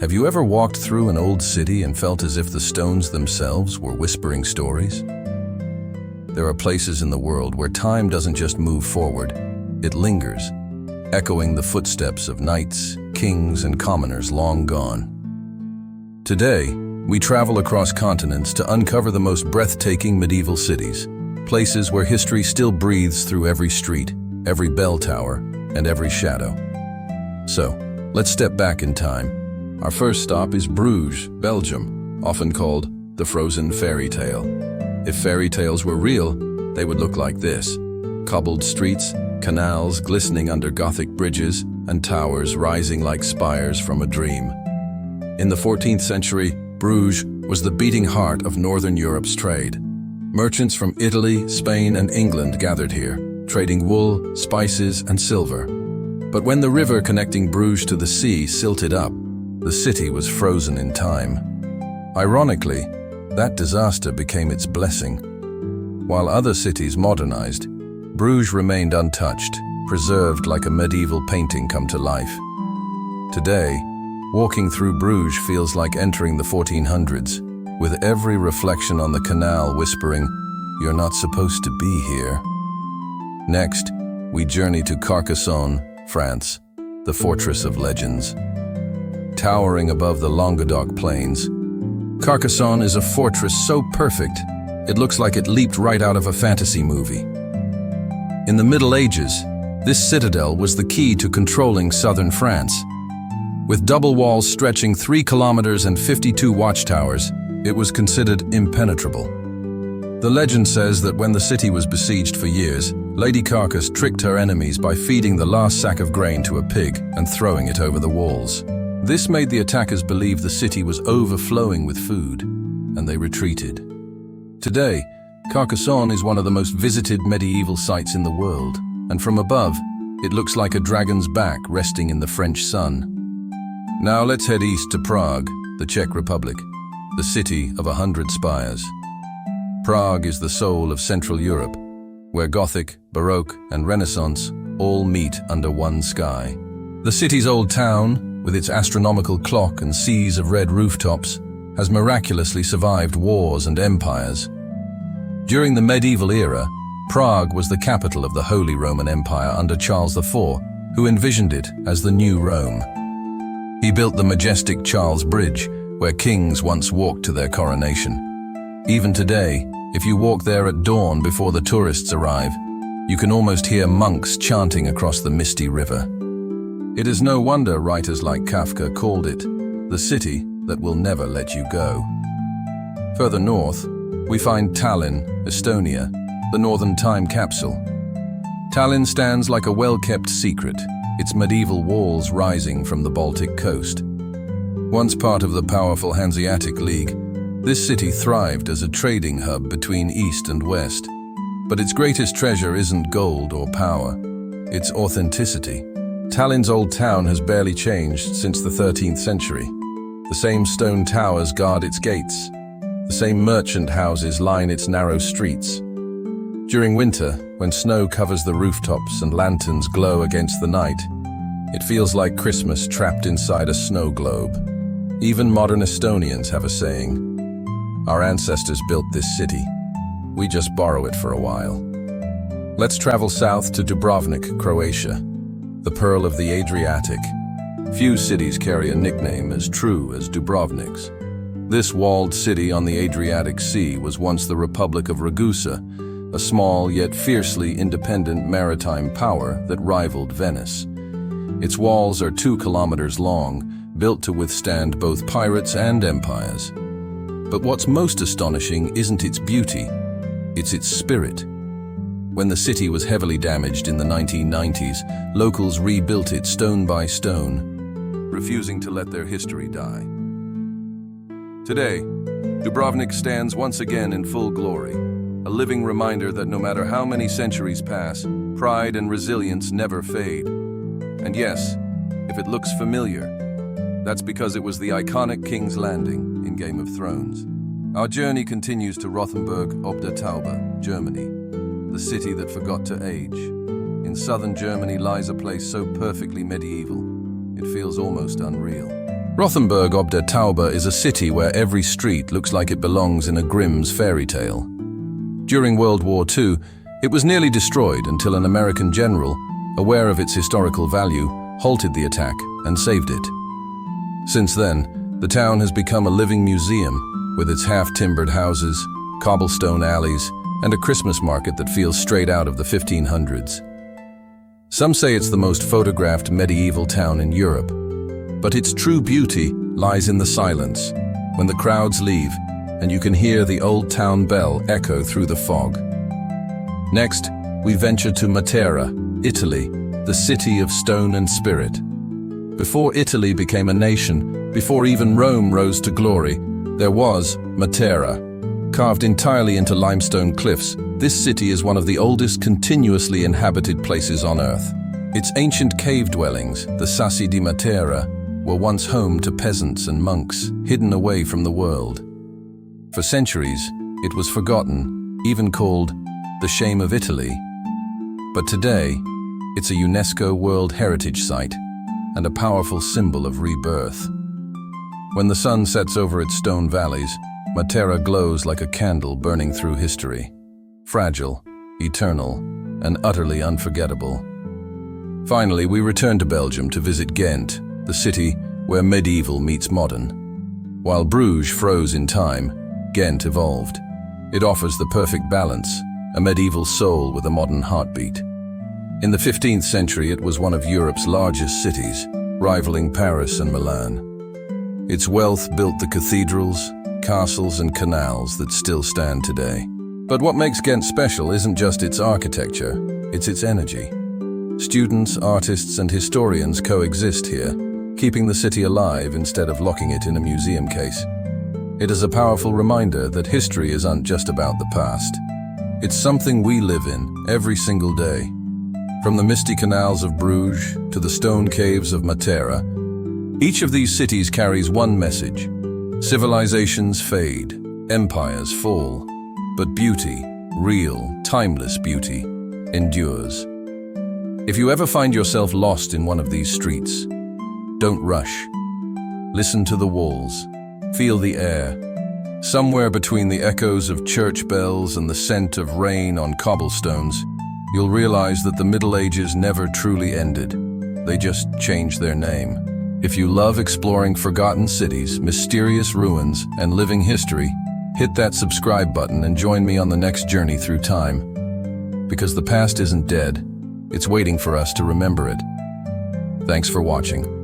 Have you ever walked through an old city and felt as if the stones themselves were whispering stories? There are places in the world where time doesn't just move forward, it lingers, echoing the footsteps of knights, kings, and commoners long gone. Today, we travel across continents to uncover the most breathtaking medieval cities, places where history still breathes through every street, every bell tower, and every shadow. So, let's step back in time. Our first stop is Bruges, Belgium, often called the frozen fairy tale. If fairy tales were real, they would look like this: cobbled streets, canals glistening under Gothic bridges, and towers rising like spires from a dream. In the 14th century, Bruges was the beating heart of Northern Europe's trade. Merchants from Italy, Spain, and England gathered here, trading wool, spices, and silver. But when the river connecting Bruges to the sea silted up, the city was frozen in time. Ironically, that disaster became its blessing. While other cities modernized, Bruges remained untouched, preserved like a medieval painting come to life. Today, walking through Bruges feels like entering the 1400s, with every reflection on the canal whispering, "You're not supposed to be here." Next, we journey to Carcassonne, France, the fortress of legends. Towering above the Languedoc plains, Carcassonne is a fortress so perfect, it looks like it leaped right out of a fantasy movie. In the Middle Ages, this citadel was the key to controlling southern France. With double walls stretching 3 kilometers and 52 watchtowers, it was considered impenetrable. The legend says that when the city was besieged for years, Lady Carcass tricked her enemies by feeding the last sack of grain to a pig and throwing it over the walls. This made the attackers believe the city was overflowing with food, and they retreated. Today, Carcassonne is one of the most visited medieval sites in the world, and from above, it looks like a dragon's back resting in the French sun. Now let's head east to Prague, the Czech Republic, the city of 100 spires. Prague is the soul of Central Europe, where Gothic, Baroque, and Renaissance all meet under one sky. The city's old town, with its astronomical clock and seas of red rooftops, has miraculously survived wars and empires. During the medieval era, Prague was the capital of the Holy Roman Empire under Charles IV, who envisioned it as the new Rome. He built the majestic Charles Bridge, where kings once walked to their coronation. Even today, if you walk there at dawn before the tourists arrive, you can almost hear monks chanting across the misty river. It is no wonder writers like Kafka called it the city that will never let you go. Further north, we find Tallinn, Estonia, the northern time capsule. Tallinn stands like a well-kept secret, its medieval walls rising from the Baltic coast. Once part of the powerful Hanseatic League, this city thrived as a trading hub between east and west. But its greatest treasure isn't gold or power, it's authenticity. Tallinn's old town has barely changed since the 13th century. The same stone towers guard its gates. The same merchant houses line its narrow streets. During winter, when snow covers the rooftops and lanterns glow against the night, it feels like Christmas trapped inside a snow globe. Even modern Estonians have a saying: "Our ancestors built this city. We just borrow it for a while." Let's travel south to Dubrovnik, Croatia, the pearl of the Adriatic. Few cities carry a nickname as true as Dubrovnik's. This walled city on the Adriatic Sea was once the Republic of Ragusa, a small yet fiercely independent maritime power that rivaled Venice. Its walls are 2 kilometers long, built to withstand both pirates and empires. But what's most astonishing isn't its beauty, it's its spirit. When the city was heavily damaged in the 1990s, locals rebuilt it stone by stone, refusing to let their history die. Today, Dubrovnik stands once again in full glory, a living reminder that no matter how many centuries pass, pride and resilience never fade. And yes, if it looks familiar, that's because it was the iconic King's Landing in Game of Thrones. Our journey continues to Rothenburg ob der Tauber, Germany, the city that forgot to age. In southern Germany lies a place so perfectly medieval, it feels almost unreal. Rothenburg ob der Tauber is a city where every street looks like it belongs in a Grimm's fairy tale. During World War II, it was nearly destroyed until an American general, aware of its historical value, halted the attack and saved it. Since then, the town has become a living museum with its half-timbered houses, cobblestone alleys, and a Christmas market that feels straight out of the 1500s. Some say it's the most photographed medieval town in Europe, but its true beauty lies in the silence, when the crowds leave and you can hear the old town bell echo through the fog. Next, we venture to Matera, Italy, the city of stone and spirit. Before Italy became a nation, before even Rome rose to glory, there was Matera. Carved entirely into limestone cliffs, this city is one of the oldest continuously inhabited places on Earth. Its ancient cave dwellings, the Sassi di Matera, were once home to peasants and monks, hidden away from the world. For centuries, it was forgotten, even called the shame of Italy. But today, it's a UNESCO World Heritage Site and a powerful symbol of rebirth. When the sun sets over its stone valleys, Matera glows like a candle burning through history. Fragile, eternal, and utterly unforgettable. Finally, we return to Belgium to visit Ghent, the city where medieval meets modern. While Bruges froze in time, Ghent evolved. It offers the perfect balance, a medieval soul with a modern heartbeat. In the 15th century, it was one of Europe's largest cities, rivaling Paris and Milan. Its wealth built the cathedrals, castles, and canals that still stand today. But what makes Ghent special isn't just its architecture, it's its energy. Students, artists, and historians coexist here, keeping the city alive instead of locking it in a museum case. It is a powerful reminder that history isn't just about the past. It's something we live in every single day. From the misty canals of Bruges to the stone caves of Matera, each of these cities carries one message. Civilizations fade, empires fall, but beauty, real, timeless beauty, endures. If you ever find yourself lost in one of these streets, don't rush. Listen to the walls, feel the air. Somewhere between the echoes of church bells and the scent of rain on cobblestones, you'll realize that the Middle Ages never truly ended. They just changed their name. If you love exploring forgotten cities, mysterious ruins, and living history, hit that subscribe button and join me on the next journey through time. Because the past isn't dead, it's waiting for us to remember it. Thanks for watching.